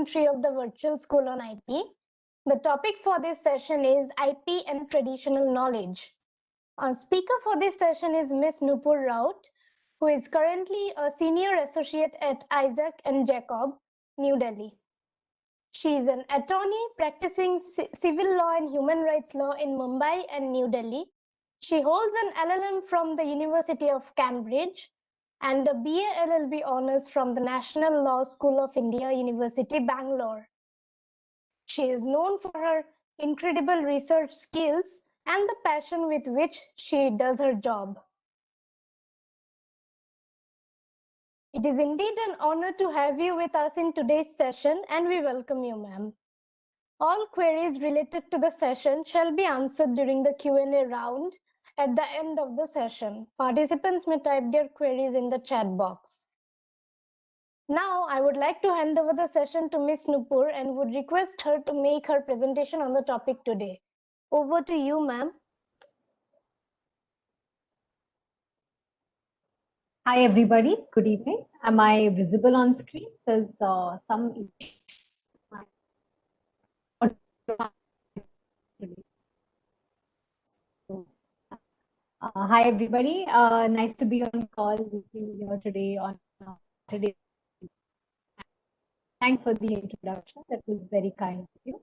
3 of the virtual school on IP. The topic for this session is IP and traditional knowledge. Our speaker for this session is Ms. Nupur Raut, who is currently a senior associate at Isaac and Jacob, New Delhi. She is an attorney practicing civil law and human rights law in Mumbai and New Delhi. She holds an LLM from the University of Cambridge and a BA LLB honors from the National Law School of India, University, Bangalore. She is known for her incredible research skills and the passion with which she does her job. It is indeed an honor to have you with us in today's session, and we welcome you, ma'am. All queries related to the session shall be answered during the Q&A round at the end of the session. Participants may type their queries in the chat box. Now, I would like to hand over the session to Ms. Nupur and would request her to make her presentation on the topic today. Over to you, ma'am. Hi, everybody. Good evening. Am I visible on screen? There's some hi, everybody. Nice to be on call with you here today on today. Thanks for the introduction. That was very kind of you.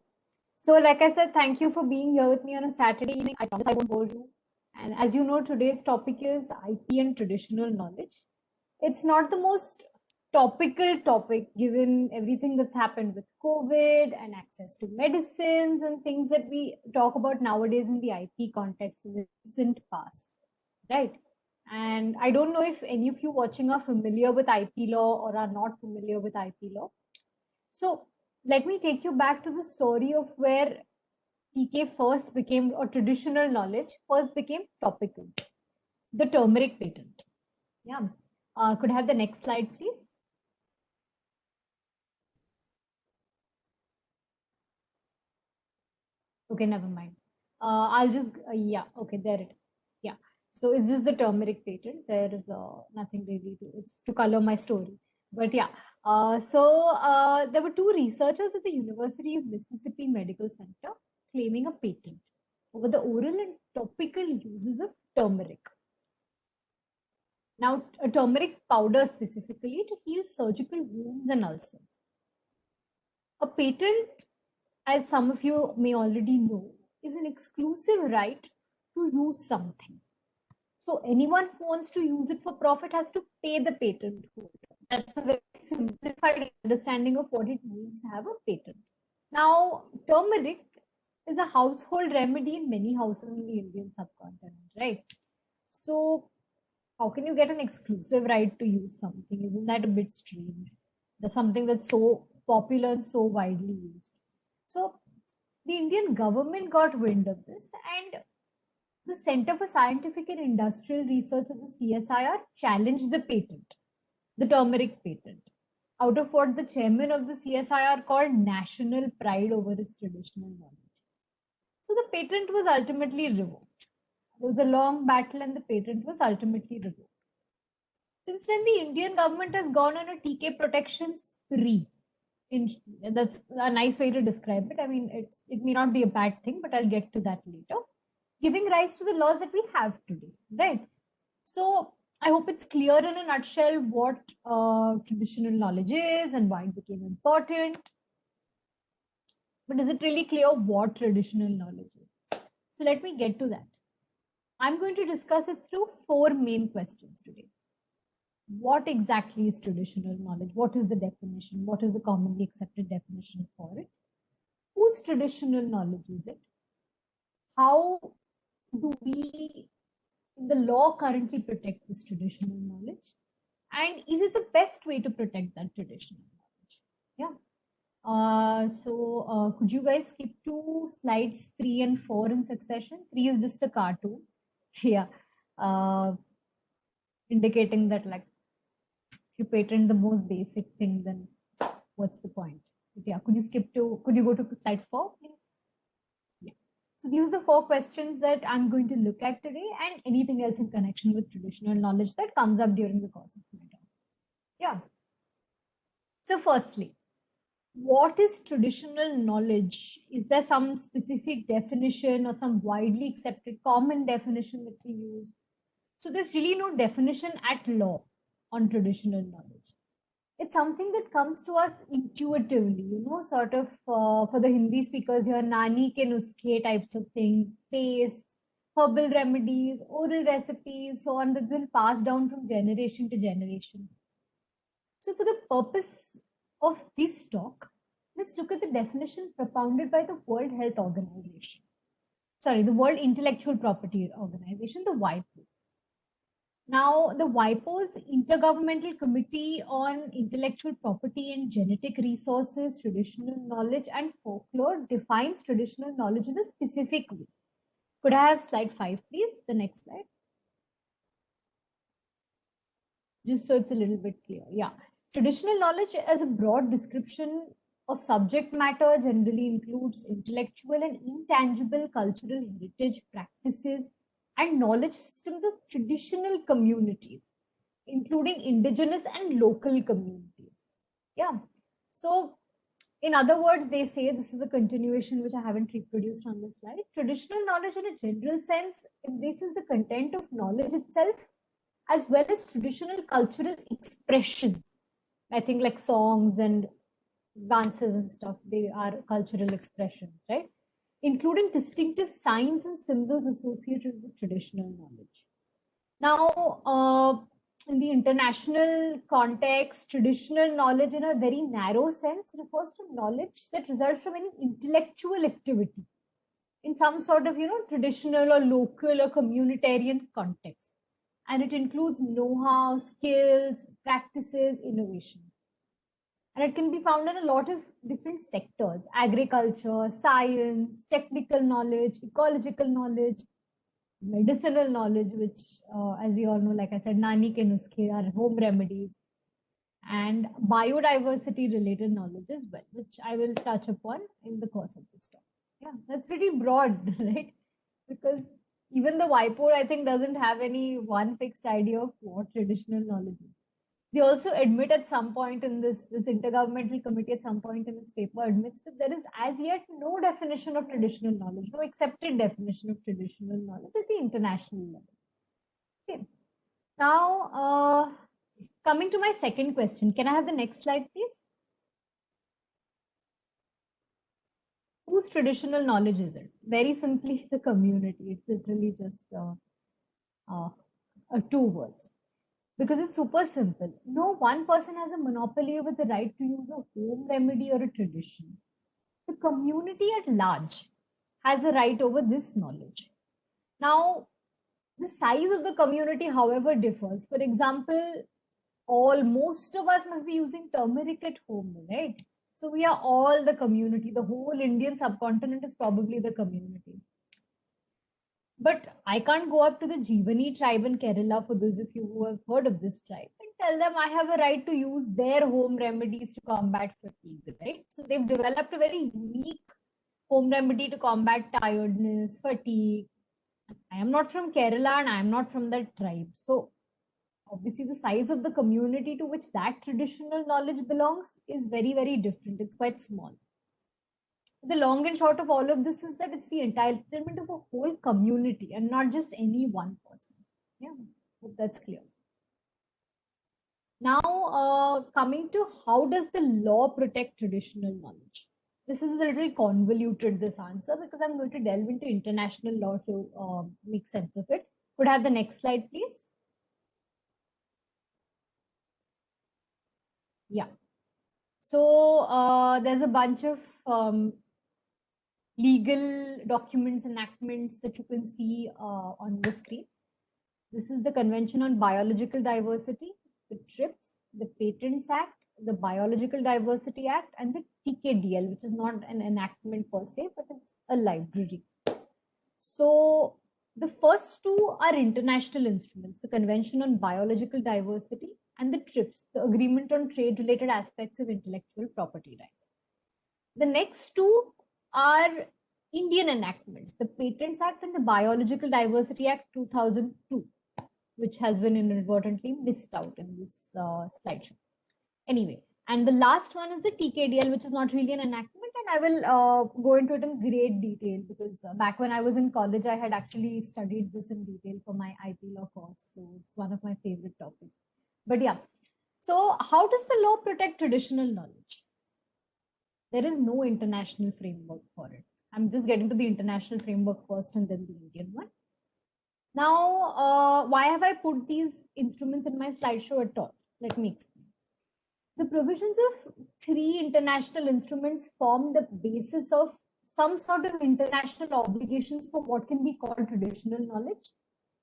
So, like I said, thank you for being here with me on a Saturday evening. I promise I won't bore you. And as you know, today's topic is IP and traditional knowledge. It's not the most topical topic given everything that's happened with COVID and access to medicines and things that we talk about nowadays in the IP context in the recent past, right? And I don't know if any of you watching are familiar with IP law or are not familiar with IP law. So let me take you back to the story of where TK first became, or traditional knowledge first became topical, the turmeric patent. Yeah. Could I have the next slide, please? Okay, never mind. I'll just, yeah, okay, there it is. Yeah. So it's just the turmeric patent. There is nothing really to, it's to color my story. But yeah, there were two researchers at the University of Mississippi Medical Center claiming a patent over the oral and topical uses of turmeric. Now, a turmeric powder specifically to heal surgical wounds and ulcers. A patent, as some of you may already know, is an exclusive right to use something. So anyone who wants to use it for profit has to pay the patent holder. That's a very simplified understanding of what it means to have a patent. Now, turmeric is a household remedy in many houses in the Indian subcontinent, right? So how can you get an exclusive right to use something? Isn't that a bit strange? There's something that's so popular and so widely used. So the Indian government got wind of this, and the Center for Scientific and Industrial Research of the CSIR challenged the patent, the turmeric patent, out of what the chairman of the CSIR called national pride over its traditional knowledge. So the patent was ultimately revoked. There was a long battle and the patent was ultimately revoked. Since then, the Indian government has gone on a TK protection spree. That's a nice way to describe it. I mean, it may not be a bad thing, but I'll get to that later. Giving rise to the laws that we have today, right? So I hope it's clear in a nutshell what traditional knowledge is and why it became important. But is it really clear what traditional knowledge is? So let me get to that. I'm going to discuss it through four main questions today. What exactly is traditional knowledge? What is the definition? What is the commonly accepted definition for it? Whose traditional knowledge is it? How do we, in the law, currently protect this traditional knowledge? And is it the best way to protect that traditional knowledge? Yeah. Could you guys skip to slides 3 and 4 in succession? 3 is just a cartoon. Yeah. Indicating that, like, if you patent the most basic thing, then what's the point? But yeah, could you go to slide 4, please? Yeah. So these are the 4 questions that I'm going to look at today, and anything else in connection with traditional knowledge that comes up during the course of my talk. Yeah. So firstly, what is traditional knowledge? Is there some specific definition or some widely accepted common definition that we use? So there's really no definition at law on traditional knowledge. It's something that comes to us intuitively, sort of for the Hindi speakers here, nani ke nuske types of things, paste, herbal remedies, oral recipes, so on, that will pass down from generation to generation. So for the purpose of this talk, let's look at the definition propounded by the World Health Organization. Sorry, the World Intellectual Property Organization, the WIPO. Now, the WIPO's Intergovernmental Committee on Intellectual Property and Genetic Resources, Traditional Knowledge and Folklore defines traditional knowledge in a specific way. Could I have slide 5, please? The next slide. Just so it's a little bit clear. Yeah. Traditional knowledge as a broad description of subject matter generally includes intellectual and intangible cultural heritage practices and knowledge systems of traditional communities, including indigenous and local communities. Yeah. So, in other words, they say, this is a continuation which I haven't reproduced on the slide. Traditional knowledge in a general sense embraces the content of knowledge itself, as well as traditional cultural expressions. I think like songs and dances and stuff, they are cultural expressions, right? Including distinctive signs and symbols associated with traditional knowledge. Now, in the international context, traditional knowledge in a very narrow sense refers to knowledge that results from any intellectual activity in some sort of, traditional or local or communitarian context. And it includes know-how, skills, practices, innovations. And it can be found in a lot of different sectors: agriculture, science, technical knowledge, ecological knowledge, medicinal knowledge, which, as we all know, like I said, nani ke nuske are home remedies, and biodiversity related knowledge as well, which I will touch upon in the course of this talk. Yeah, that's pretty broad, right? Because even the WIPO, I think, doesn't have any one fixed idea of what traditional knowledge is. They also admit at some point in this intergovernmental committee, at some point in its paper, admits that there is as yet no definition of traditional knowledge, no accepted definition of traditional knowledge at the international level. Okay. Now, coming to my second question, can I have the next slide, please? Whose traditional knowledge is it? Very simply, the community. It's literally just two words. Because it's super simple. No one person has a monopoly over the right to use a home remedy or a tradition. The community at large has a right over this knowledge. Now, the size of the community, however, differs. For example, most of us must be using turmeric at home, right? So we are all the community. The whole Indian subcontinent is probably the community. But I can't go up to the Jivani tribe in Kerala, for those of you who have heard of this tribe, and tell them I have a right to use their home remedies to combat fatigue, right? So they've developed a very unique home remedy to combat tiredness, fatigue. I am not from Kerala and I am not from that tribe. So obviously the size of the community to which that traditional knowledge belongs is very, very different. It's quite small. The long and short of all of this is that it's the entitlement of a whole community and not just any one person. Yeah, hope that's clear. Now, coming to how does the law protect traditional knowledge? This is a little convoluted, this answer, because I'm going to delve into international law to make sense of it. Could I have the next slide, please? Yeah. So there's a bunch of legal documents, enactments that you can see on the screen. This is the Convention on Biological Diversity, the TRIPS, the Patents Act, the Biological Diversity Act, and the TKDL, which is not an enactment per se, but it's a library. So the first two are international instruments: the Convention on Biological Diversity and the TRIPS, the Agreement on Trade-related Aspects of Intellectual Property Rights. The next two are Indian enactments: the Patents Act and the Biological Diversity Act 2002, which has been inadvertently missed out in this slideshow. Anyway, And the last one is the TKDL, which is not really an enactment, and I will go into it in great detail because back when I was in college, I had actually studied this in detail for my IP law course. So it's one of my favorite topics. But yeah, so how does the law protect traditional knowledge? There is no international framework for it. I'm just getting to the international framework first and then the Indian one. Now, why have I put these instruments in my slideshow at all? Let me explain. The provisions of 3 international instruments form the basis of some sort of international obligations for what can be called traditional knowledge.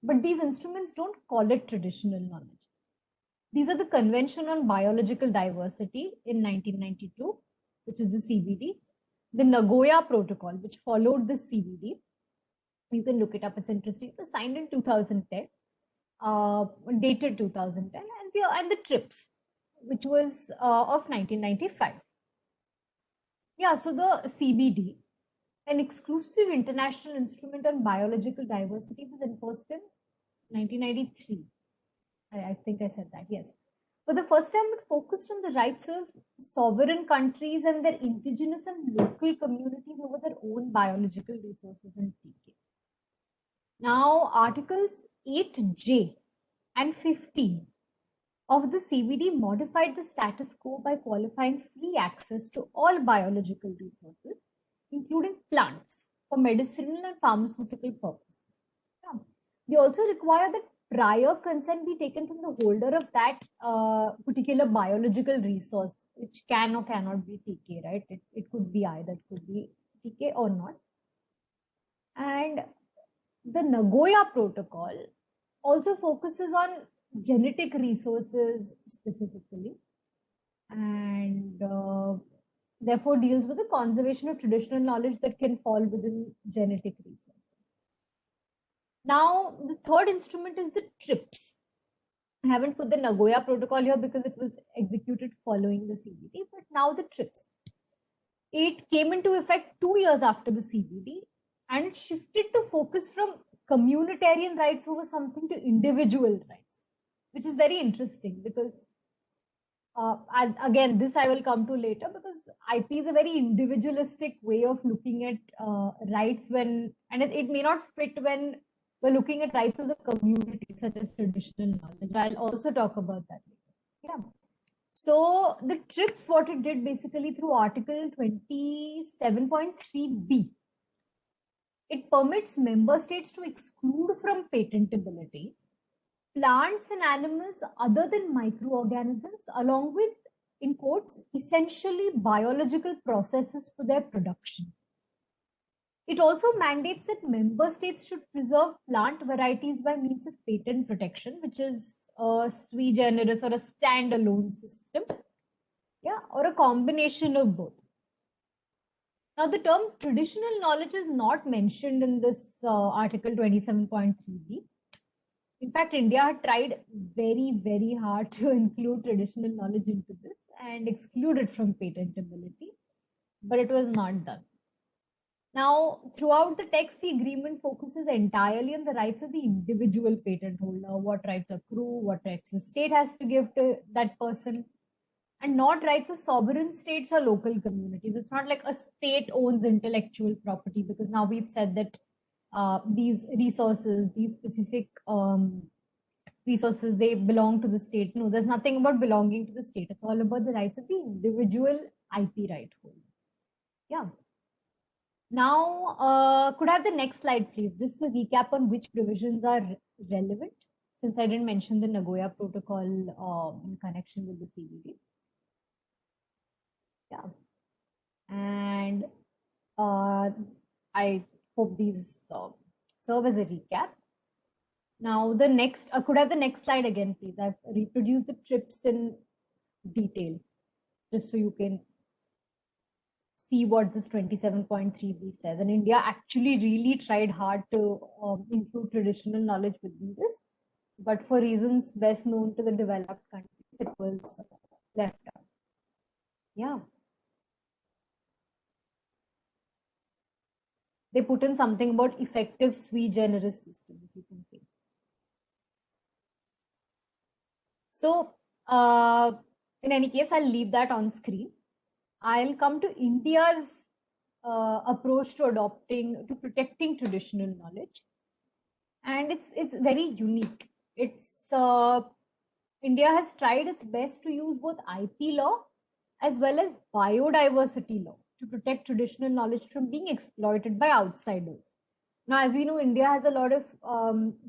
But these instruments don't call it traditional knowledge. These are the Convention on Biological Diversity in 1992, which is the CBD, the Nagoya Protocol, which followed the CBD. You can look it up, it's interesting. It was signed in 2010, dated 2010, and the TRIPS, which was of 1995. Yeah, so the CBD, an exclusive international instrument on biological diversity, was enforced in 1993. I think I said that, yes. For the first time, it focused on the rights of sovereign countries and their indigenous and local communities over their own biological resources and TK. Now, Articles 8J and 15 of the CBD modified the status quo by qualifying free access to all biological resources, including plants, for medicinal and pharmaceutical purposes. Yeah. They also require that prior consent be taken from the holder of that particular biological resource, which can or cannot be TK, right? It could be either, it could be TK or not. And the Nagoya Protocol also focuses on genetic resources specifically, and therefore deals with the conservation of traditional knowledge that can fall within genetic resources. Now, the third instrument is the TRIPS. I haven't put the Nagoya Protocol here because it was executed following the CBD, but now the TRIPS. It came into effect 2 years after the CBD, and it shifted the focus from communitarian rights over something to individual rights, which is very interesting because again, this I will come to later, because IP is a very individualistic way of looking at rights when, and it may not fit when we're looking at rights of the community, such as traditional knowledge. I'll also talk about that later. Yeah. So the TRIPS, what it did basically through Article 27.3b, it permits member states to exclude from patentability plants and animals other than microorganisms, along with, in quotes, essentially biological processes for their production. It also mandates that member states should preserve plant varieties by means of patent protection, which is a sui generis or a standalone system, yeah, or a combination of both. Now, the term traditional knowledge is not mentioned in this Article 27.3b. In fact, India had tried very, very hard to include traditional knowledge into this and exclude it from patentability, but it was not done. Now, throughout the text, the agreement focuses entirely on the rights of the individual patent holder, what rights accrue, what rights the state has to give to that person, and not rights of sovereign states or local communities. It's not like a state owns intellectual property, because now we've said that these resources, these specific resources, they belong to the state. No, there's nothing about belonging to the state. It's all about the rights of the individual IP right holder. Yeah. Now, could I have the next slide, please? Just to recap on which provisions are relevant, since I didn't mention the Nagoya Protocol in connection with the CBD. Yeah. And I hope these serve as a recap. Now, the next, could I have the next slide again, please? I've reproduced the TRIPS in detail, just so you can see what this 27.3b says. And India actually really tried hard to include traditional knowledge within this, but for reasons best known to the developed countries, it was left out. Yeah. They put in something about effective sui generis system, if you can see. So in any case, I'll leave that on screen. I'll come to India's approach to protecting traditional knowledge, and it's very unique. It's India has tried its best to use both IP law as well as biodiversity law to protect traditional knowledge from being exploited by outsiders. Now, as we know, India has a lot of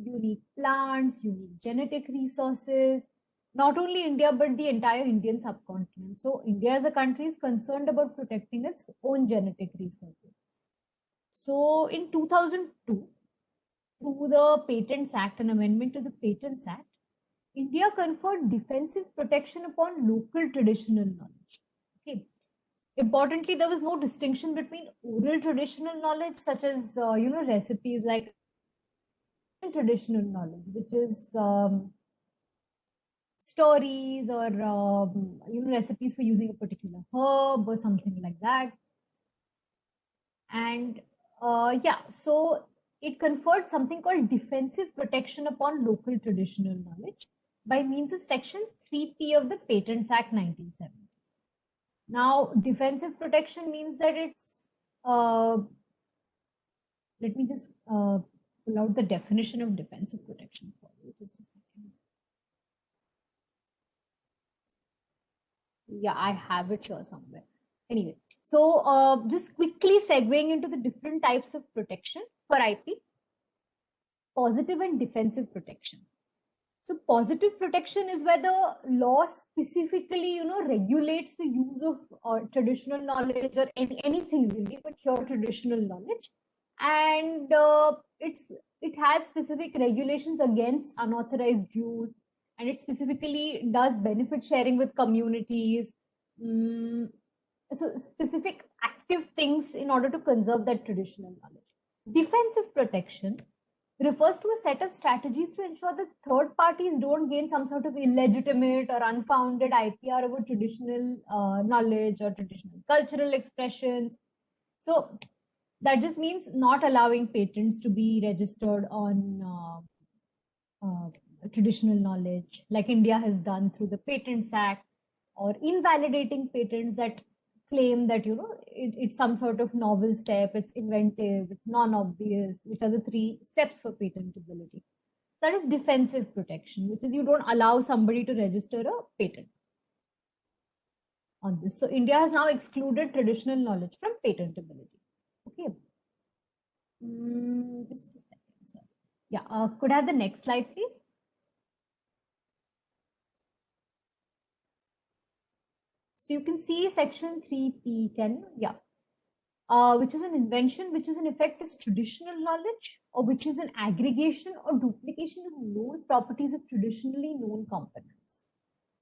unique plants, unique genetic resources. Not only India, but the entire Indian subcontinent. So, India as a country is concerned about protecting its own genetic resources. So, in 2002, through the Patents Act, an amendment to the Patents Act, India conferred defensive protection upon local traditional knowledge. Okay. Importantly, there was no distinction between oral traditional knowledge, such as recipes, like traditional knowledge, which is stories or recipes for using a particular herb or something like that. And so it conferred something called defensive protection upon local traditional knowledge by means of Section 3P of the Patents Act 1970. Now, defensive protection means that it's, let me just pull out the definition of defensive protection for you, just a second. Yeah, I have it here somewhere. Anyway, so just quickly segueing into the different types of protection for IP, positive and defensive protection. So positive protection is where the law specifically, regulates the use of traditional knowledge or anything really, but your traditional knowledge. And it has specific regulations against unauthorized use, and it specifically does benefit sharing with communities. So specific active things in order to conserve that traditional knowledge. Defensive protection refers to a set of strategies to ensure that third parties don't gain some sort of illegitimate or unfounded IPR over traditional knowledge or traditional cultural expressions. So that just means not allowing patents to be registered on traditional knowledge, like India has done through the Patents Act, or invalidating patents that claim that it's some sort of novel step, it's inventive, it's non-obvious, which are the 3 steps for patentability. That is defensive protection, which is you don't allow somebody to register a patent on this. So India has now excluded traditional knowledge from patentability. Okay. Just a second. Sorry. Yeah. Could I have the next slide, please? So you can see section 3P10, which is an invention, which is in effect is traditional knowledge, or which is an aggregation or duplication of known properties of traditionally known components.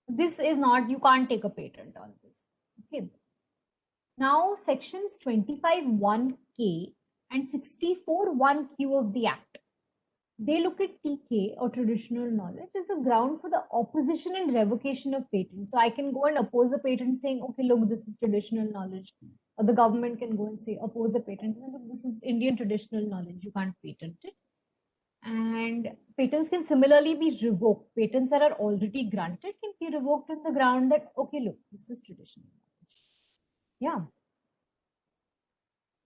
This is not, you can't take a patent on this. Okay. Now sections 25(1)(k) and 64(1)(q) of the Act, they look at TK, or traditional knowledge, as a ground for the opposition and revocation of patent. So I can go and oppose a patent saying, okay, look, this is traditional knowledge. Or the government can go and say, oppose a patent, look, this is Indian traditional knowledge, you can't patent it. And patents can similarly be revoked. Patents that are already granted can be revoked on the ground that, okay, look, this is traditional knowledge. Yeah.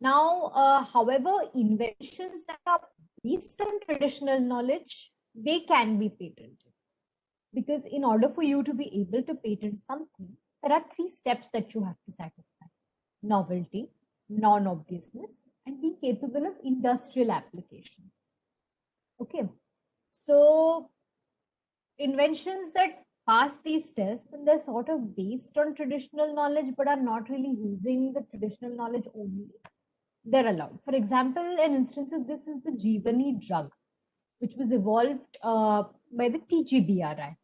Now, however, inventions that are based on traditional knowledge, they can be patented. Because in order for you to be able to patent something, there are 3 steps that you have to satisfy: novelty, non-obviousness, and being capable of industrial application. Okay. So inventions that pass these tests and they're sort of based on traditional knowledge but are not really using the traditional knowledge only, they're allowed. For example, an instance of this is the Jeevani drug, which was evolved by the TGBRI.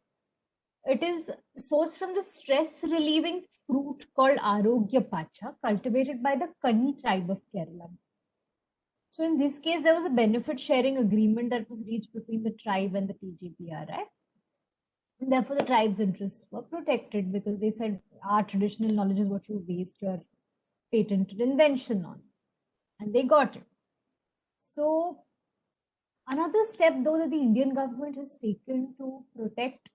It is sourced from the stress-relieving fruit called Arogya Pacha, cultivated by the Kanni tribe of Kerala. So in this case, there was a benefit-sharing agreement that was reached between the tribe and the TGBRI. And therefore, the tribe's interests were protected because they said, our traditional knowledge is what you based your patented invention on. And they got it. So another step, though, that the Indian government has taken to protect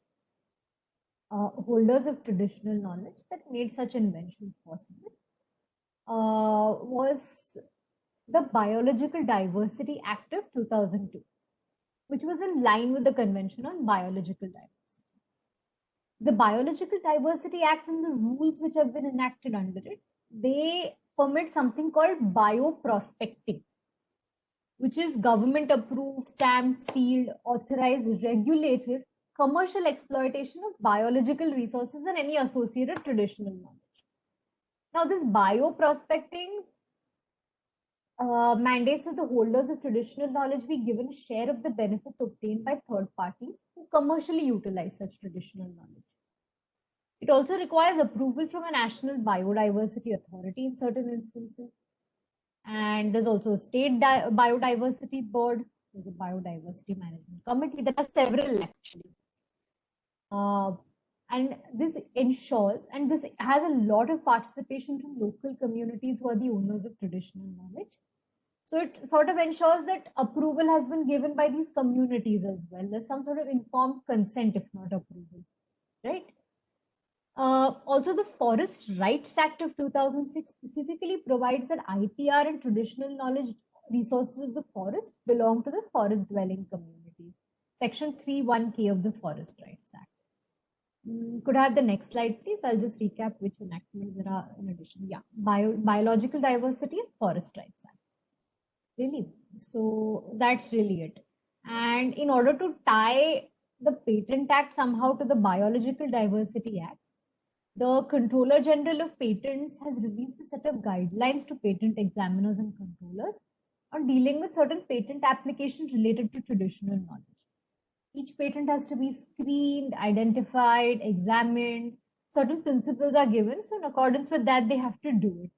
holders of traditional knowledge that made such inventions possible was the Biological Diversity Act of 2002, which was in line with the Convention on Biological Diversity. The Biological Diversity Act and the rules which have been enacted under it, they permit something called bioprospecting, which is government approved, stamped, sealed, authorized, regulated commercial exploitation of biological resources and any associated traditional knowledge. Now, this bioprospecting mandates that the holders of traditional knowledge be given a share of the benefits obtained by third parties who commercially utilize such traditional knowledge. It also requires approval from a national biodiversity authority in certain instances. And there's also a state biodiversity board, there's a biodiversity management committee. There are several actually. And this ensures, and this has a lot of participation from local communities who are the owners of traditional knowledge. So it sort of ensures that approval has been given by these communities as well. There's some sort of informed consent, if not approval, right? Also, the Forest Rights Act of 2006 specifically provides that IPR and traditional knowledge resources of the forest belong to the forest dwelling communities. Section 3(1)(k) of the Forest Rights Act. Could I have the next slide, please? I'll just recap which enactments there are in addition. Yeah, Biological Diversity and Forest Rights Act. Really? So that's really it. And in order to tie the Patent Act somehow to the Biological Diversity Act, the Controller General of Patents has released a set of guidelines to patent examiners and controllers on dealing with certain patent applications related to traditional knowledge. Each patent has to be screened, identified, examined. Certain principles are given. So in accordance with that, they have to do it.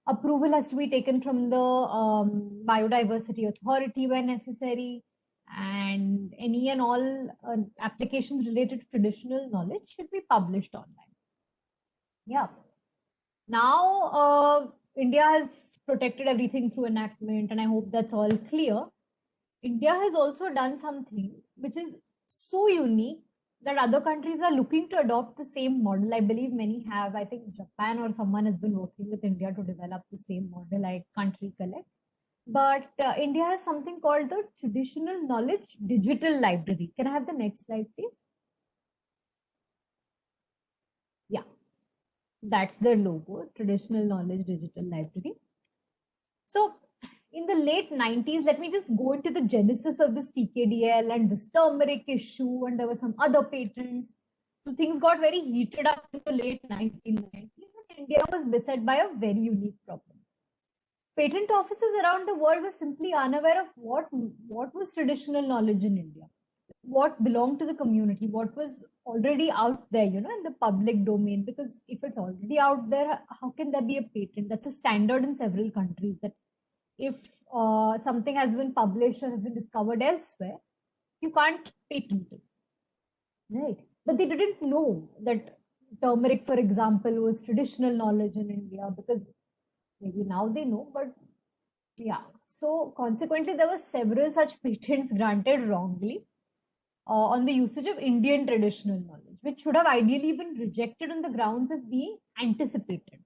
Approval has to be taken from the Biodiversity Authority when necessary. And any and all applications related to traditional knowledge should be published online. Yeah. Now, India has protected everything through enactment, and I hope that's all clear. India has also done something which is so unique that other countries are looking to adopt the same model. I believe many have. I think Japan or someone has been working with India to develop the same model. I can't recollect. But India has something called the Traditional Knowledge Digital Library. Can I have the next slide, please? Yeah. That's their logo, Traditional Knowledge Digital Library. So in the late 90s, let me just go into the genesis of this TKDL and this turmeric issue, and there were some other patents. So things got very heated up in the late 1990s, and India was beset by a very unique problem. Patent offices around the world were simply unaware of what was traditional knowledge in India, what belonged to the community, what was already out there, in the public domain. Because if it's already out there, how can there be a patent? That's a standard in several countries, that if something has been published or has been discovered elsewhere, you can't patent it, right? But they didn't know that turmeric, for example, was traditional knowledge in India, because maybe now they know, but yeah. So consequently, there were several such patents granted wrongly on the usage of Indian traditional knowledge, which should have ideally been rejected on the grounds of being anticipated.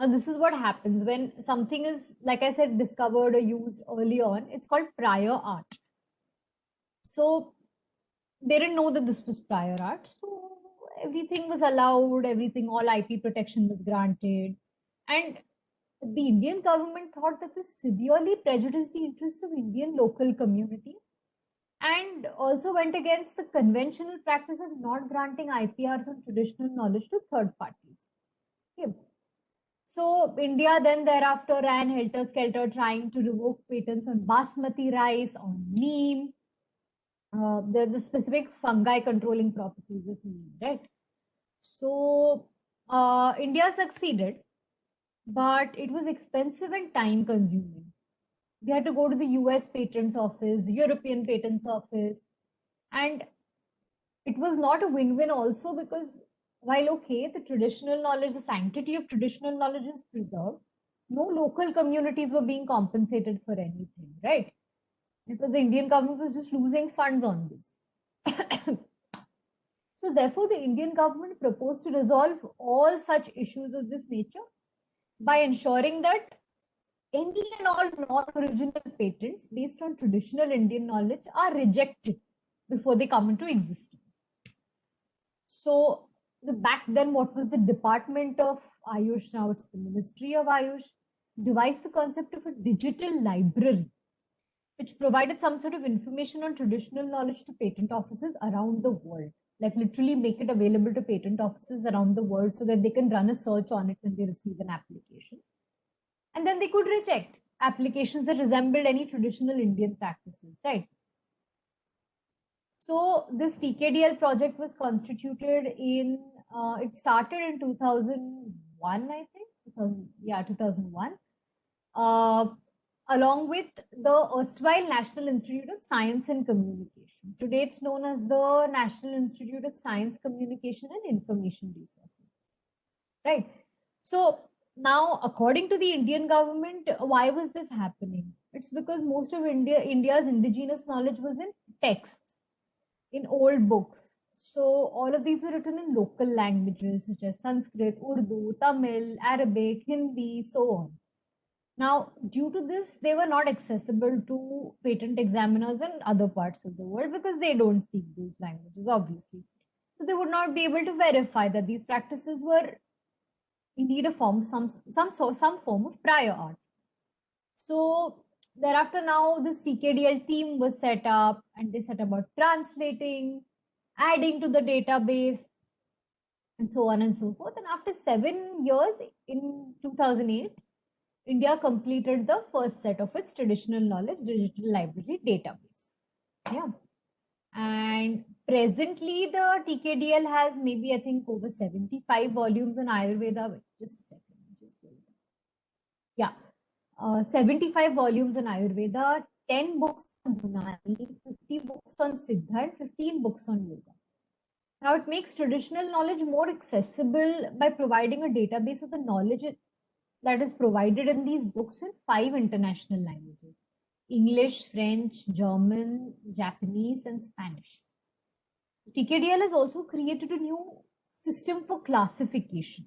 Now, this is what happens when something is, like I said, discovered or used early on. It's called prior art. So they didn't know that this was prior art. So everything was allowed, all IP protection was granted. And the Indian government thought that this severely prejudiced the interests of Indian local community, and also went against the conventional practice of not granting IPRs on traditional knowledge to third parties. Okay. So India then thereafter ran helter-skelter trying to revoke patents on basmati rice, on neem, the specific fungi controlling properties of neem, right? So India succeeded, but it was expensive and time consuming. They had to go to the US Patents Office, the European Patents Office, and it was not a win-win also, because while okay, the traditional knowledge, the sanctity of traditional knowledge is preserved, no local communities were being compensated for anything, right? Because the Indian government was just losing funds on this. So therefore, the Indian government proposed to resolve all such issues of this nature by ensuring that any and all non-original patents based on traditional Indian knowledge are rejected before they come into existence. So back then, what was the Department of Ayush? Now it's the Ministry of Ayush. Devised the concept of a digital library, which provided some sort of information on traditional knowledge to patent offices around the world. Like literally make it available to patent offices around the world so that they can run a search on it when they receive an application. And then they could reject applications that resembled any traditional Indian practices, right? So this TKDL project was constituted in, it started in 2001, I think. 2001. Along with the erstwhile National Institute of Science and Communication. Today it's known as the National Institute of Science, Communication and Information Resources. Right. So now, according to the Indian government, why was this happening? It's because most of India's indigenous knowledge was in texts, in old books. So all of these were written in local languages such as Sanskrit, Urdu, Tamil, Arabic, Hindi, so on. Now, due to this, they were not accessible to patent examiners in other parts of the world because they don't speak those languages, obviously. So they would not be able to verify that these practices were indeed a form, some form of prior art. So thereafter, now this TKDL team was set up, and they set about translating, adding to the database, and so on and so forth. And after 7 years, in 2008, India completed the first set of its traditional knowledge digital library database. Yeah. And presently, the TKDL has maybe, I think, over 75 volumes on Ayurveda. Wait, just a second. Yeah. 75 volumes on Ayurveda, 10 books on Unani, 50 books on Siddha, and 15 books on yoga. Now, it makes traditional knowledge more accessible by providing a database of the knowledge that is provided in these books in 5 international languages: English, French, German, Japanese, and Spanish. TKDL has also created a new system for classification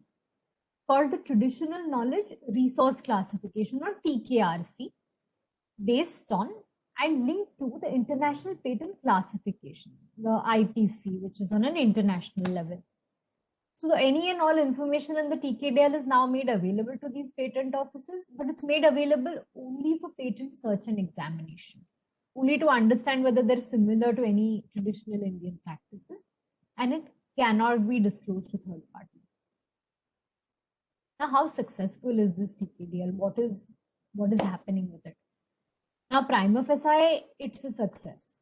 called the Traditional Knowledge Resource Classification, or TKRC, based on and linked to the International Patent Classification, the IPC, which is on an international level. So any and all information in the TKDL is now made available to these patent offices, but it's made available only for patent search and examination, only to understand whether they're similar to any traditional Indian practices, and it cannot be disclosed to third parties. Now, how successful is this TKDL? What is happening with it? Now, prima facie, it's a success.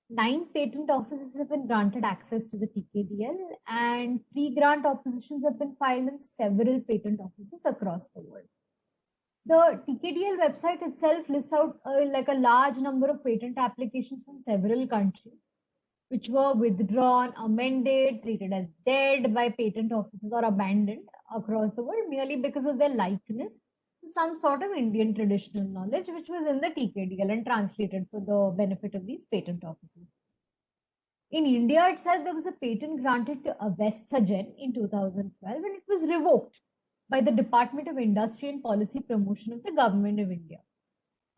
9 patent offices have been granted access to the TKDL, and pre-grant oppositions have been filed in several patent offices across the world. The TKDL website itself lists out like a large number of patent applications from several countries, which were withdrawn, amended, treated as dead by patent offices, or abandoned across the world merely because of their likeness to some sort of Indian traditional knowledge, which was in the TKDL and translated for the benefit of these patent offices. In India itself, there was a patent granted to Avestagen in 2012, and it was revoked by the Department of Industry and Policy Promotion of the Government of India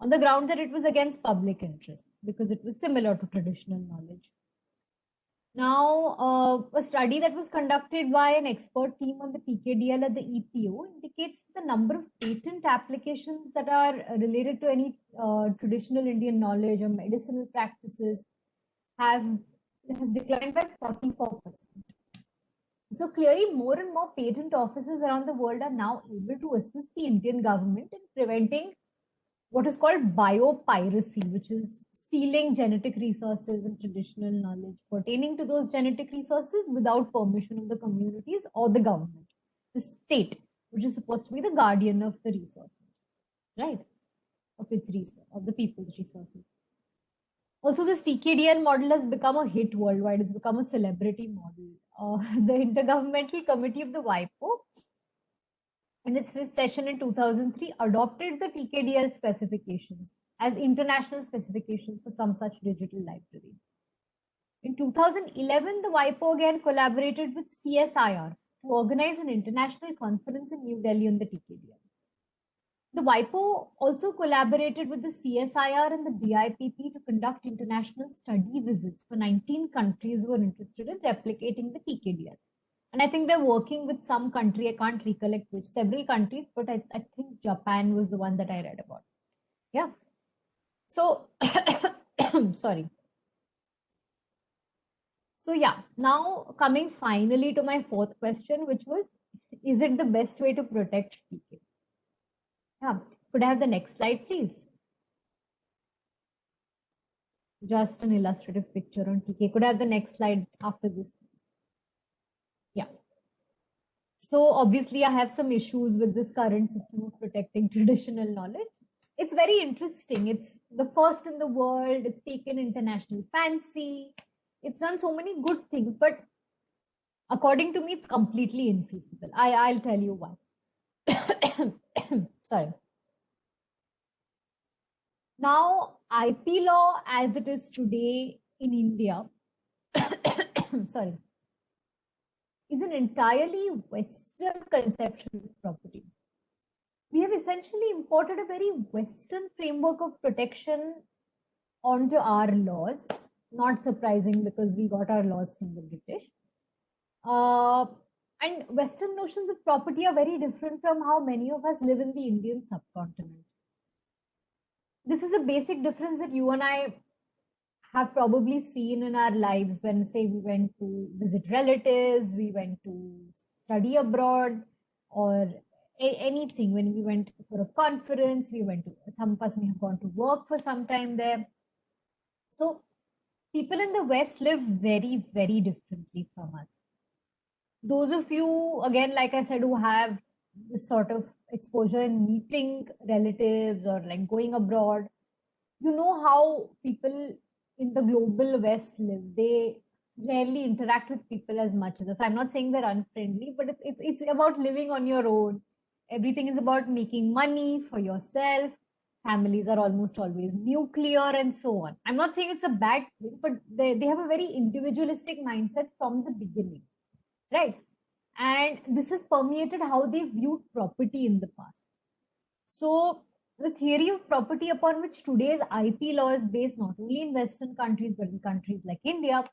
on the ground that it was against public interest because it was similar to traditional knowledge. Now, a study that was conducted by an expert team on the TKDL at the EPO indicates the number of patent applications that are related to any traditional Indian knowledge or medicinal practices has declined by 44%. So clearly, more and more patent offices around the world are now able to assist the Indian government in preventing what is called biopiracy, which is stealing genetic resources and traditional knowledge pertaining to those genetic resources without permission of the communities or the government, the state, which is supposed to be the guardian of the resources, right? Of its resource, of the people's resources. Also, this TKDL model has become a hit worldwide. It's become a celebrity model. The Intergovernmental Committee of the WIPO, in its 5th session in 2003, adopted the TKDL specifications as international specifications for some such digital library. In 2011, the WIPO again collaborated with CSIR to organize an international conference in New Delhi on the TKDL. The WIPO also collaborated with the CSIR and the DIPP to conduct international study visits for 19 countries who were interested in replicating the TKDL. And I think they're working with some country, I can't recollect which, several countries, but I think Japan was the one that I read about. Yeah. So, sorry. So yeah, now coming finally to my fourth question, which was, is it the best way to protect TK? Yeah, could I have the next slide, please? Just an illustrative picture on TK. Could I have the next slide after this, please? Yeah. So obviously I have some issues with this current system of protecting traditional knowledge. It's very interesting. It's the first in the world. It's taken international fancy. It's done so many good things, but according to me, it's completely infeasible. I'll tell you why. Sorry. Now, IP law as it is today in India, sorry, is an entirely Western conception of property. We have essentially imported a very Western framework of protection onto our laws. Not surprising because we got our laws from the British. And Western notions of property are very different from how many of us live in the Indian subcontinent. This is a basic difference that you and I have probably seen in our lives when, say, we went to visit relatives, we went to study abroad, or anything. When we went for a conference, we went to, some of us may have gone to work for some time there. So people in the West live very, very differently from us. Those of you, again, like I said, who have this sort of exposure in meeting relatives or like going abroad, you know how people in the global West live. They rarely interact with people as much as us. I'm not saying they're unfriendly, but it's about living on your own. Everything is about making money for yourself. Families are almost always nuclear and so on. I'm not saying it's a bad thing, but they have a very individualistic mindset from the beginning, right? And this has permeated how they viewed property in the past. So the theory of property upon which today's IP law is based, not only in Western countries, but in countries like India,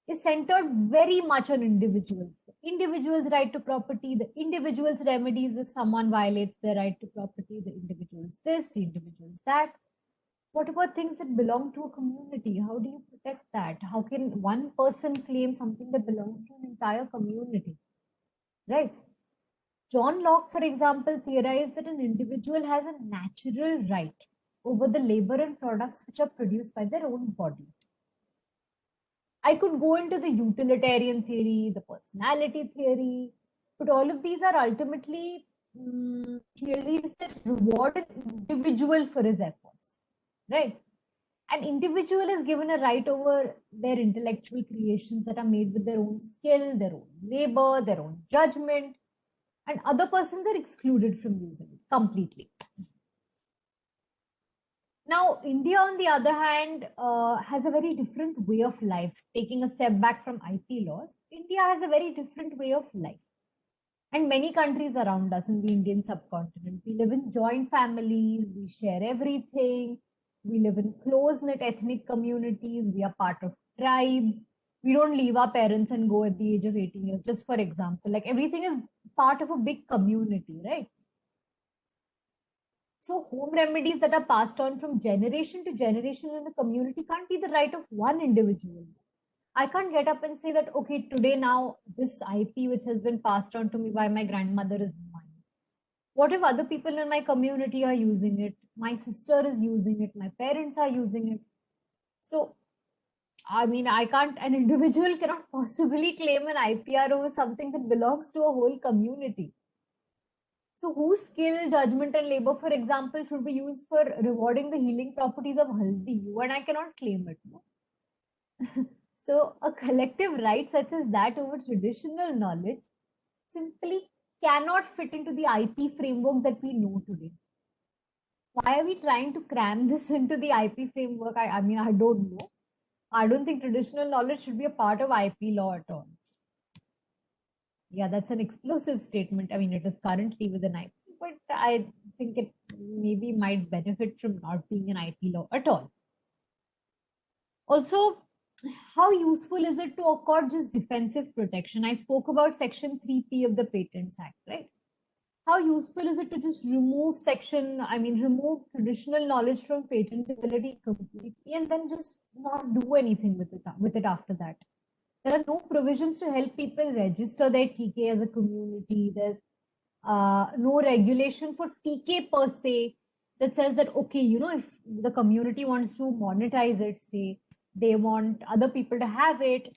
is centered very much on individuals. The individual's right to property, the individual's remedies if someone violates their right to property, the individual's this, the individual's that. What about things that belong to a community? How do you protect that? How can one person claim something that belongs to an entire community? Right? John Locke, for example, theorized that an individual has a natural right over the labor and products which are produced by their own body. I could go into the utilitarian theory, the personality theory, but all of these are ultimately theories that reward an individual for his efforts, right? An individual is given a right over their intellectual creations that are made with their own skill, their own labor, their own judgment, and other persons are excluded from using it completely. Now, India, on the other hand, has a very different way of life. Taking a step back from IP laws, India has a very different way of life. And many countries around us in the Indian subcontinent, we live in joint families, we share everything, we live in close-knit ethnic communities, we are part of tribes. We don't leave our parents and go at the age of 18 years, just for example. Like everything is part of a big community, right? So home remedies that are passed on from generation to generation in the community can't be the right of one individual. I can't get up and say that, okay, today now this IP which has been passed on to me by my grandmother is mine. What if other people in my community are using it? My sister is using it. My parents are using it. So, I mean, an individual cannot possibly claim an IPR over something that belongs to a whole community. So whose skill, judgment, and labor, for example, should be used for rewarding the healing properties of haldi? You and I cannot claim it. No? So a collective right such as that over traditional knowledge simply cannot fit into the IP framework that we know today. Why are we trying to cram this into the IP framework? I mean, I don't know. I don't think traditional knowledge should be a part of IP law at all. Yeah, that's an explosive statement. I mean, it is currently with an IP, but I think it maybe might benefit from not being an IP law at all. Also, how useful is it to accord just defensive protection? I spoke about Section 3P of the Patents Act, right? How useful is it to just remove remove traditional knowledge from patentability completely and then just not do anything with it after that? There are no provisions to help people register their TK as a community. There's no regulation for TK per se that says that, okay, if the community wants to monetize it, say they want other people to have it,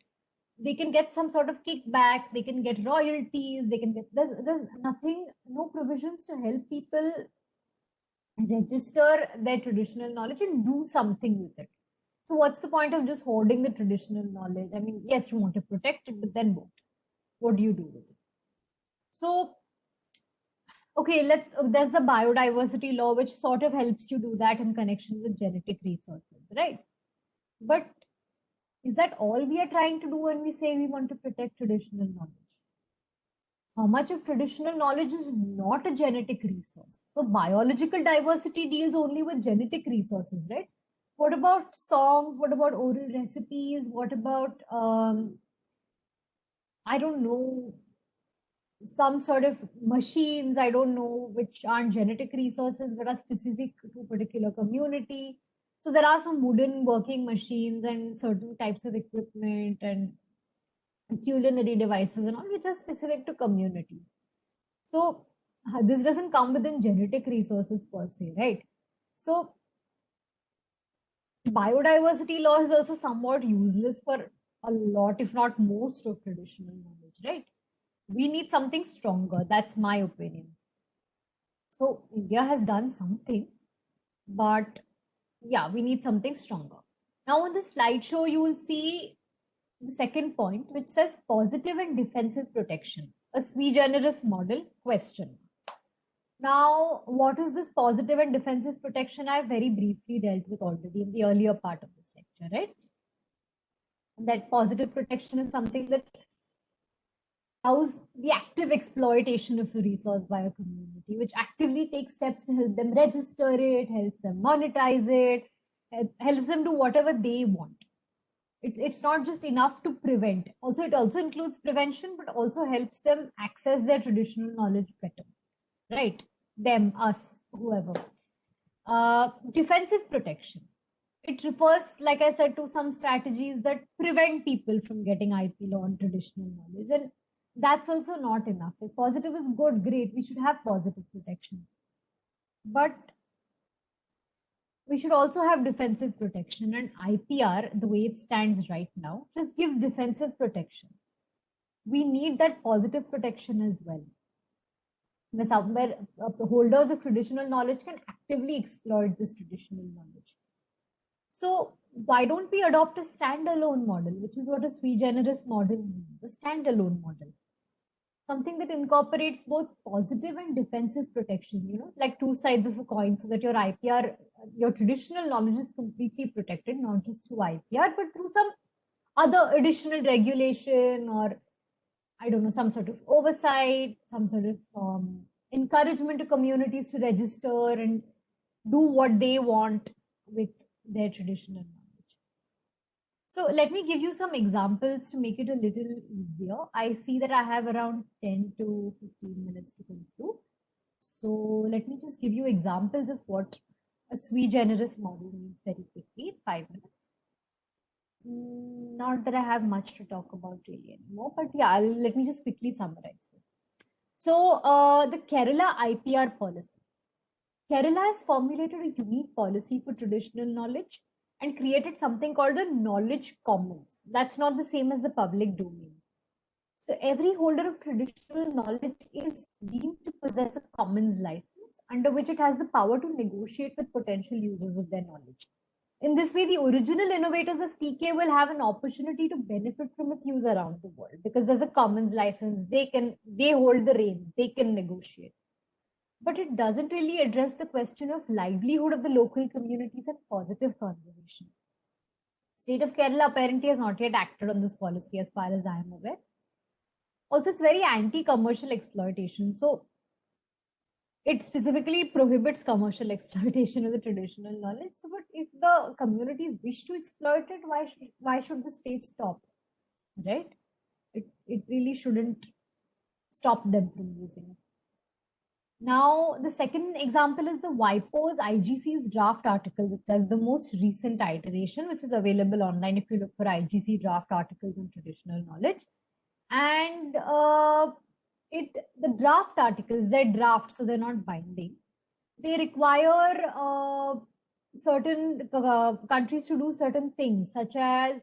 they can get some sort of kickback, they can get royalties, they can get, there's nothing, no provisions to help people register their traditional knowledge and do something with it. So what's the point of just hoarding the traditional knowledge? I mean, yes, you want to protect it, but then what? What do you do with it? So, okay, there's the biodiversity law, which sort of helps you do that in connection with genetic resources, right? But is that all we are trying to do when we say we want to protect traditional knowledge? How much of traditional knowledge is not a genetic resource? So biological diversity deals only with genetic resources, right? What about songs? What about oral recipes? What about, I don't know, some sort of machines, I don't know, which aren't genetic resources, but are specific to a particular community. So there are some wooden working machines and certain types of equipment and culinary devices and all, which are specific to communities. So this doesn't come within genetic resources per se, right? So biodiversity law is also somewhat useless for a lot, if not most, of traditional knowledge, right? We need something stronger. That's my opinion. So India has done something, but yeah, we need something stronger. Now on the slideshow, you will see the second point, which says positive and defensive protection, a sui generis model question. Now, what is this positive and defensive protection? I have very briefly dealt with already in the earlier part of this lecture, right? That positive protection is something that allows the active exploitation of a resource by a community, which actively takes steps to help them register it, helps them monetize it, helps them do whatever they want. It's not just enough to prevent. Also, it also includes prevention, but also helps them access their traditional knowledge better, right? Them, us, whoever. Defensive protection. It refers, like I said, to some strategies that prevent people from getting IP law on traditional knowledge. And that's also not enough. If positive is good, great, we should have positive protection. But we should also have defensive protection, and IPR, the way it stands right now, just gives defensive protection. We need that positive protection as well. Somewhere holders of traditional knowledge can actively exploit this traditional knowledge. So why don't we adopt a standalone model, which is what a sui generis model means, a standalone model. Something that incorporates both positive and defensive protection, like two sides of a coin, so that your IPR, your traditional knowledge is completely protected, not just through IPR, but through some other additional regulation or, I don't know, some sort of oversight, some sort of encouragement to communities to register and do what they want with their traditional knowledge. So let me give you some examples to make it a little easier. I see that I have around 10 to 15 minutes to conclude. So let me just give you examples of what a sui generis model means very quickly, 5 minutes. Not that I have much to talk about really anymore, but yeah, let me just quickly summarize this. So the Kerala IPR policy. Kerala has formulated a unique policy for traditional knowledge and created something called the knowledge commons. That's not the same as the public domain. So every holder of traditional knowledge is deemed to possess a commons license under which it has the power to negotiate with potential users of their knowledge. In this way, the original innovators of TK will have an opportunity to benefit from its use around the world because there's a commons license. They hold the reins, they can negotiate. But it doesn't really address the question of livelihood of the local communities and positive conservation. State of Kerala apparently has not yet acted on this policy as far as I am aware. Also, it's very anti-commercial exploitation. So it specifically prohibits commercial exploitation of the traditional knowledge. So, but if the communities wish to exploit it, why should the state stop? Right? It really shouldn't stop them from using it. Now, the second example is the WIPO's IGC's draft article itself, the most recent iteration, which is available online if you look for IGC draft articles on traditional knowledge. And the draft articles, they're draft, so they're not binding. They require certain countries to do certain things, such as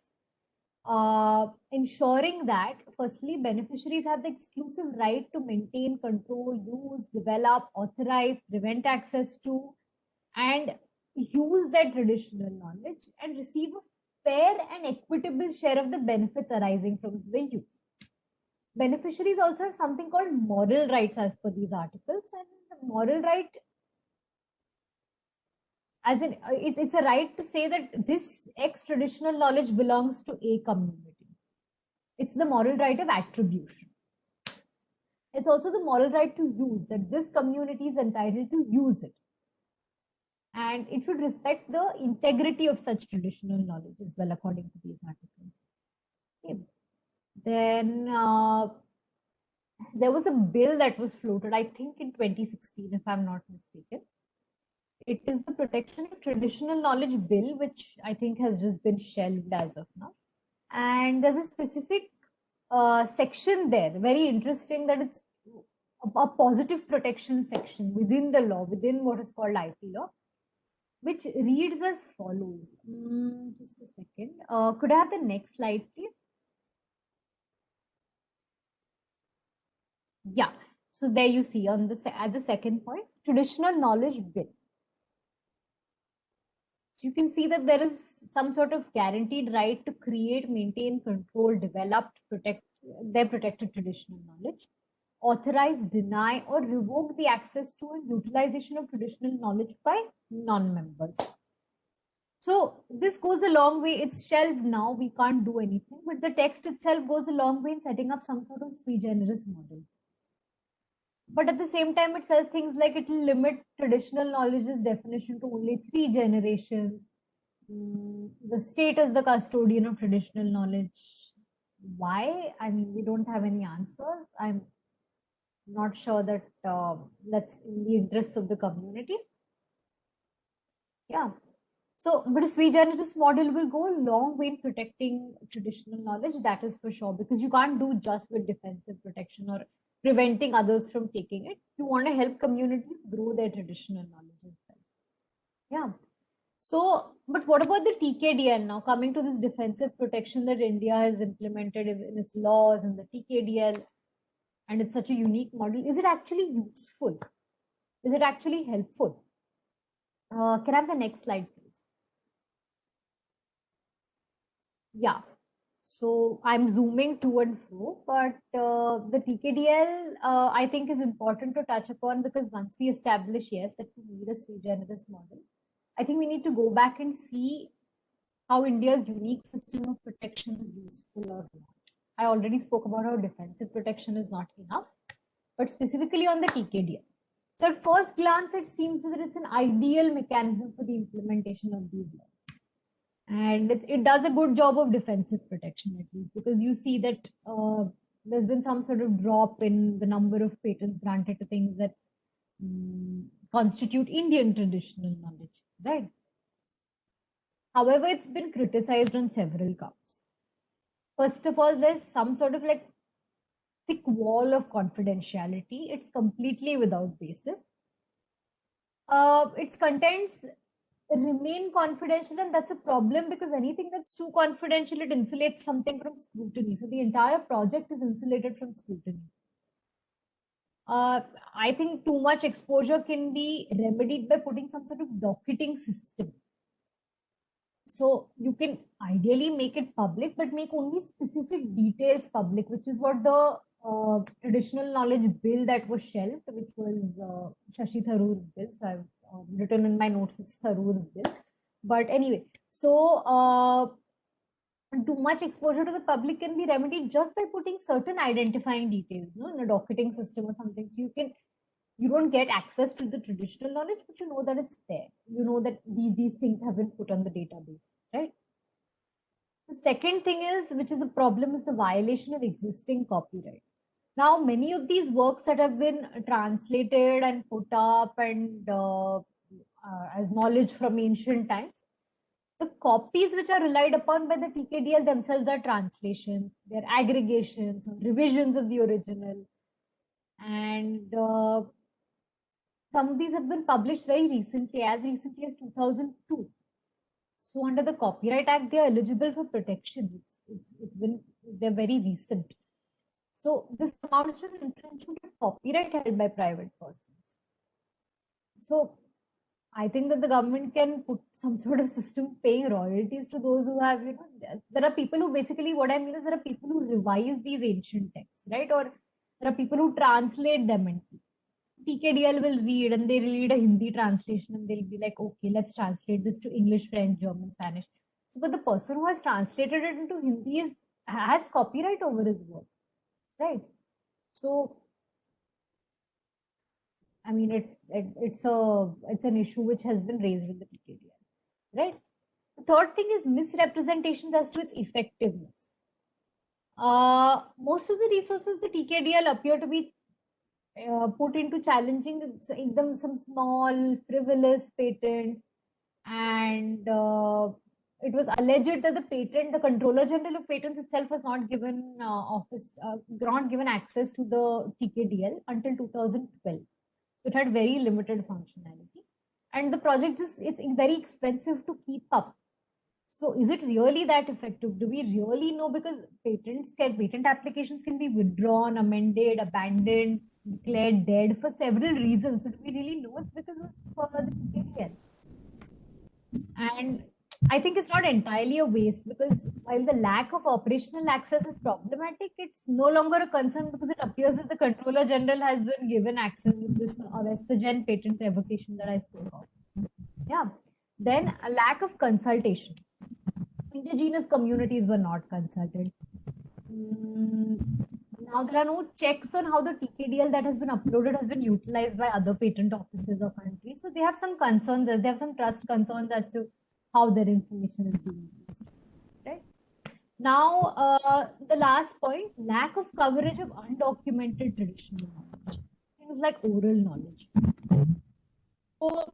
ensuring that firstly beneficiaries have the exclusive right to maintain, control, use, develop, authorize, prevent access to, and use their traditional knowledge and receive a fair and equitable share of the benefits arising from the use. Beneficiaries also have something called moral rights as per these articles, and the moral right, as in it's a right to say that this X traditional knowledge belongs to a community. It's the moral right of attribution. It's also the moral right to use, that this community is entitled to use it. And it should respect the integrity of such traditional knowledge as well, according to these articles. Okay. Then there was a bill that was floated, I think in 2016, if I'm not mistaken. It is the Protection of Traditional Knowledge Bill, which I think has just been shelved as of now. And there's a specific section there, very interesting, that it's a positive protection section within the law, within what is called IP law, which reads as follows. Just a second. Could I have the next slide, please? Yeah. So there you see on at the second point, Traditional Knowledge Bill. So you can see that there is some sort of guaranteed right to create, maintain, control, develop, protect their protected traditional knowledge, authorize, deny, or revoke the access to and utilization of traditional knowledge by non-members. So this goes a long way. It's shelved now. We can't do anything, but the text itself goes a long way in setting up some sort of sui generis model. But at the same time, it says things like it will limit traditional knowledge's definition to only 3 generations. The state as the custodian of traditional knowledge. Why? I mean, we don't have any answers. I'm not sure that that's in the interests of the community. Yeah. So, but a sui generis model will go a long way in protecting traditional knowledge, that is for sure, because you can't do just with defensive protection or preventing others from taking it. You want to help communities grow their traditional knowledge as well. Yeah. So, but what about the TKDL now? Coming to this defensive protection that India has implemented in its laws and the TKDL, and it's such a unique model. Is it actually useful? Is it actually helpful? Can I have the next slide, please? Yeah. So I'm zooming to and fro, but the TKDL I think is important to touch upon, because once we establish, yes, that we need a sui generis model, I think we need to go back and see how India's unique system of protection is useful or not. I already spoke about how defensive protection is not enough, but specifically on the TKDL. So at first glance, it seems that it's an ideal mechanism for the implementation of these laws. And it does a good job of defensive protection, at least, because you see that there's been some sort of drop in the number of patents granted to things that constitute Indian traditional knowledge, right? However, it's been criticized on several counts. First of all, there's some sort of like thick wall of confidentiality. It's completely without basis. Its contents remain confidential, and that's a problem, because anything that's too confidential, it insulates something from scrutiny. So the entire project is insulated from scrutiny. I think too much exposure can be remedied by putting some sort of docketing system. So you can ideally make it public, but make only specific details public, which is what the traditional knowledge bill that was shelved, which was Shashi Tharoor's bill. So I've written in my notes, it's Tharoor's bill. But anyway, so too much exposure to the public can be remedied just by putting certain identifying details, in a docketing system or something. So you don't get access to the traditional knowledge, but you know that it's there. You know that these things have been put on the database, right? The second thing is, which is a problem, is the violation of existing copyright. Now, many of these works that have been translated and put up and as knowledge from ancient times, the copies which are relied upon by the TKDL themselves are translations, they're aggregations, or revisions of the original. And some of these have been published very recently, as recently as 2002. So under the Copyright Act, they are eligible for protection. They're very recent. So this amounts to an infringement of copyright held by private persons. So I think that the government can put some sort of system paying royalties to those who have, there are people who basically, what I mean is there are people who revise these ancient texts, right? Or there are people who translate them into. TKDL will read and they read a Hindi translation and they'll be like, okay, let's translate this to English, French, German, Spanish. So, but the person who has translated it into Hindi has copyright over his work, right? So, I mean, it's an issue which has been raised with the TKDL, right? The third thing is misrepresentations as to its effectiveness. Most of the resources the TKDL appear to be put into challenging some small frivolous patents, and it was alleged that the Controller General of Patents itself was not given access to the TKDL until 2012. So it had very limited functionality, and the project it's very expensive to keep up. So is it really that effective? Do we really know? Because patent applications can be withdrawn, amended, abandoned, declared dead for several reasons. So do we really know it's because of the TKDL? And I think it's not entirely a waste, because while the lack of operational access is problematic, it's no longer a concern because it appears that the Controller General has been given access with this Vestagen patent revocation that I spoke of. Yeah. Then a lack of consultation. Indigenous communities were not consulted. Now there are no checks on how the TKDL that has been uploaded has been utilized by other patent offices or countries. So they have some concerns, they have some trust concerns as to how their information is being used. Right? Now, the last point, lack of coverage of undocumented traditional knowledge. Things like oral knowledge. So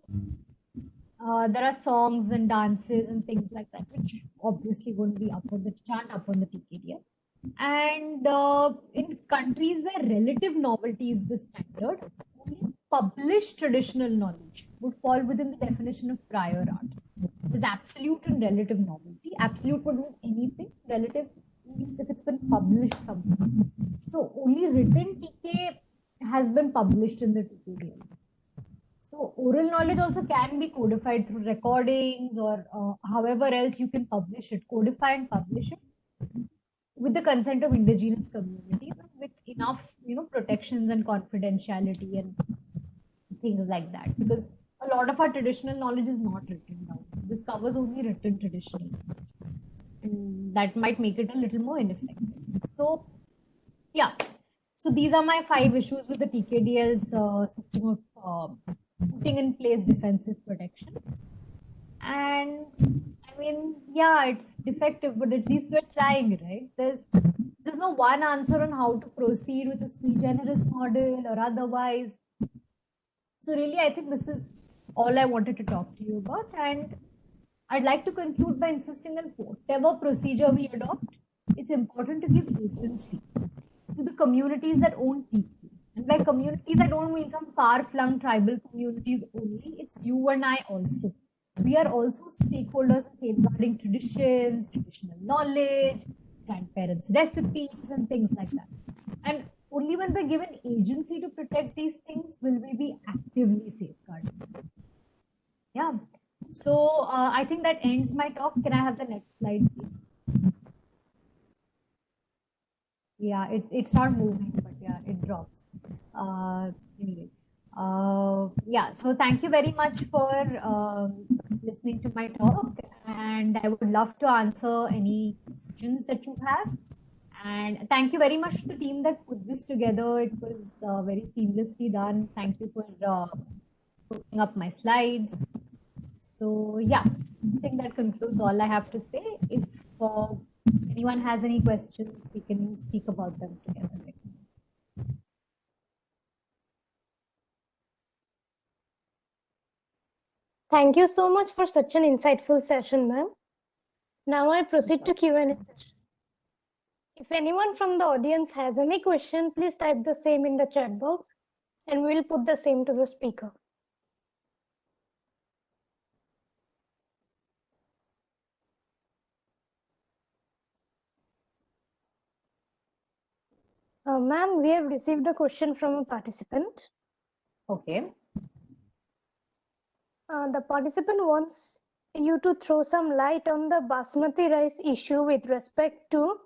there are songs and dances and things like that, which obviously won't be up on the TKDL. And in countries where relative novelty is the standard, only published traditional knowledge would fall within the definition of prior art. There's absolute and relative novelty. Absolute would mean anything. Relative means if it's been published somewhere. So only written TK has been published in the TKDL. So oral knowledge also can be codified through recordings or however else you can publish it, codify and publish it with the consent of indigenous communities, with enough, protections and confidentiality and things like that. Because a lot of our traditional knowledge is not written down. So this covers only written traditional knowledge, and that might make it a little more ineffective. So, yeah. So these are my 5 issues with the TKDL's system of putting in place defensive protection. And I mean, yeah, it's defective, but at least we're trying, right? There's no one answer on how to proceed with a sui generis model or otherwise. So really, I think this is all I wanted to talk to you about. And I'd like to conclude by insisting that whatever procedure we adopt, it's important to give agency to the communities that own TK. And by communities, I don't mean some far-flung tribal communities only. It's you and I also. We are also stakeholders in safeguarding traditions, traditional knowledge, grandparents' recipes, and things like that. And only when we're given agency to protect these things will we be actively safeguarding. Yeah. So I think that ends my talk. Can I have the next slide, please? Yeah, it's not moving, but yeah, it drops. Anyway. Yeah, so thank you very much for listening to my talk, and I would love to answer any questions that you have. And thank you very much to the team that put this together. It was very seamlessly done. Thank you for putting up my slides. So yeah, I think that concludes all I have to say. If anyone has any questions, we can speak about them together. Thank you so much for such an insightful session, ma'am. Now I proceed to Q&A session. If anyone from the audience has any question, please type the same in the chat box and we'll put the same to the speaker. Ma'am, we have received a question from a participant. Okay. The participant wants you to throw some light on the basmati rice issue with respect to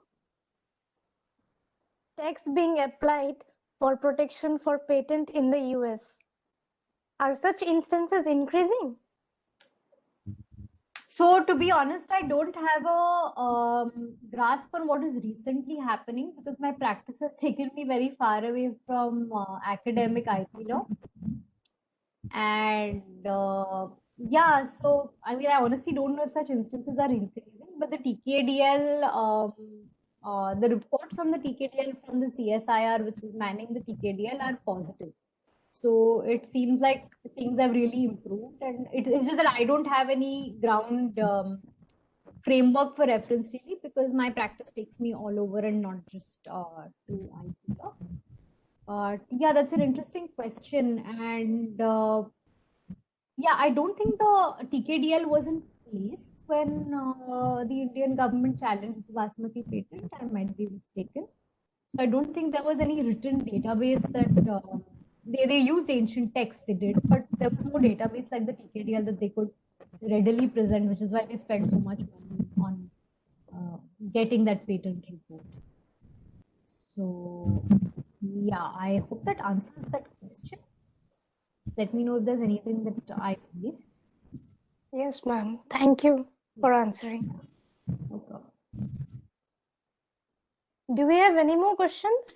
tax being applied for protection for patent in the US. Are such instances increasing? So to be honest, I don't have a grasp on what is recently happening because my practice has taken me very far away from academic IP law. And yeah, so I mean, I honestly don't know if such instances are increasing, but the TKDL, the reports on the TKDL from the CSIR, which is manning the TKDL, are positive. So it seems like things have really improved, and it's just that I don't have any ground framework for reference really, because my practice takes me all over and not just to IP law. Yeah, that's an interesting question, and yeah, I don't think the TKDL was in place when the Indian government challenged the Basmati patent. I might be mistaken. So I don't think there was any written database that they used ancient texts, they did, but there was no database like the TKDL that they could readily present, which is why they spent so much money on getting that patent report. So yeah, I hope that answers that question. Let me know if there's anything that I missed. Yes, ma'am. Thank you for answering. No problem. Do we have any more questions?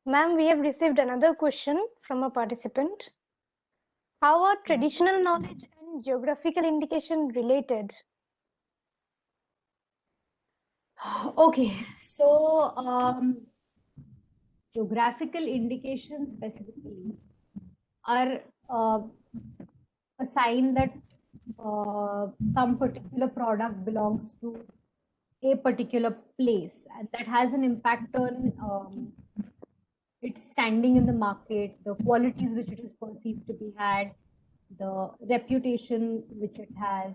Ma'am, we have received another question from a participant. How are traditional knowledge and geographical indication related? Okay, so geographical indications specifically are a sign that some particular product belongs to a particular place, and that has an impact on its standing in the market, the qualities which it is perceived to be had, the reputation which it has,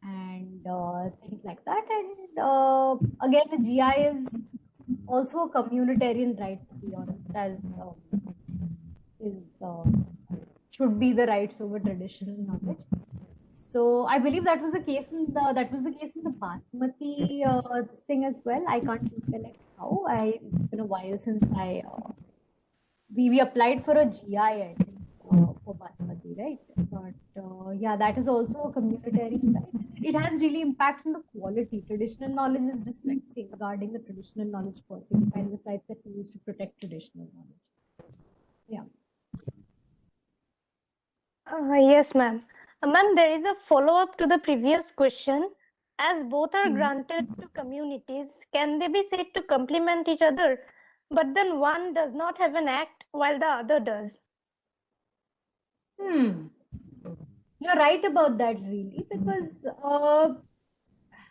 and things like that. And again, the GI is also a communitarian right, to be honest, as should be the rights over traditional knowledge. So I believe that was the case in the Basmati this thing as well. I can't recollect how. It's been a while since we applied for a GI, I think, for Basmati, right? But yeah, that is also a communitarian right. It has really impacts on the quality. Traditional knowledge is just like safeguarding the traditional knowledge per se, kinds of rights that we use to protect traditional knowledge. Yeah. Yes, ma'am. Ma'am, there is a follow-up to the previous question. As both are granted to communities, can they be said to complement each other? But then one does not have an act while the other does. You're right about that, really, because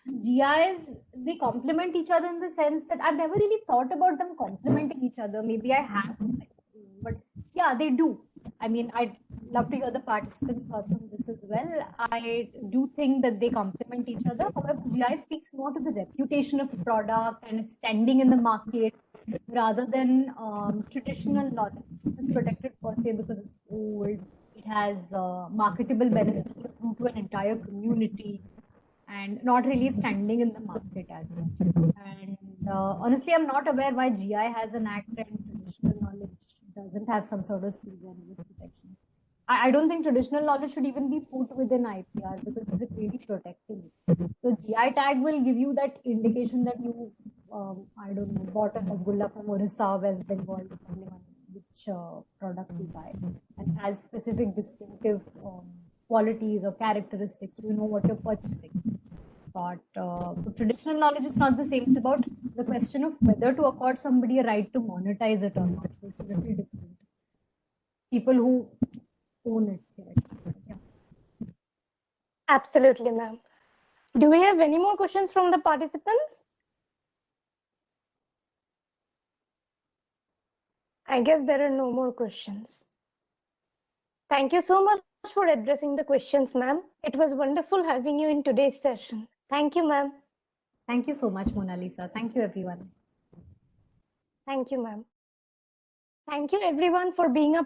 GIs, they complement each other in the sense that I've never really thought about them complementing each other. Maybe I have, but yeah, they do. I mean, I'd love to hear the participants' thoughts on this as well. I do think that they complement each other. However, GI speaks more to the reputation of a product and its standing in the market rather than traditional knowledge. It's just protected per se because it's old. It has marketable benefits to an entire community and not really standing in the market as such. And honestly, I'm not aware why GI has an act and traditional knowledge doesn't have some sort of protection. I don't think traditional knowledge should even be put within IPR because it's really protecting it. So GI tag will give you that indication that you, I don't know, bought a Rasgulla from Orissa, West Bengal, depending on which product you buy, and has specific distinctive qualities or characteristics. You know what you're purchasing. But traditional knowledge is not the same. It's about the question of whether to accord somebody a right to monetize it or not. So it's a little different. People who own it. Yeah. Absolutely, ma'am. Do we have any more questions from the participants? I guess there are no more questions. Thank you so much for addressing the questions, ma'am. It was wonderful having you in today's session. Thank you, ma'am. Thank you so much, Mona Lisa. Thank you, everyone. Thank you, ma'am. Thank you, everyone, for being a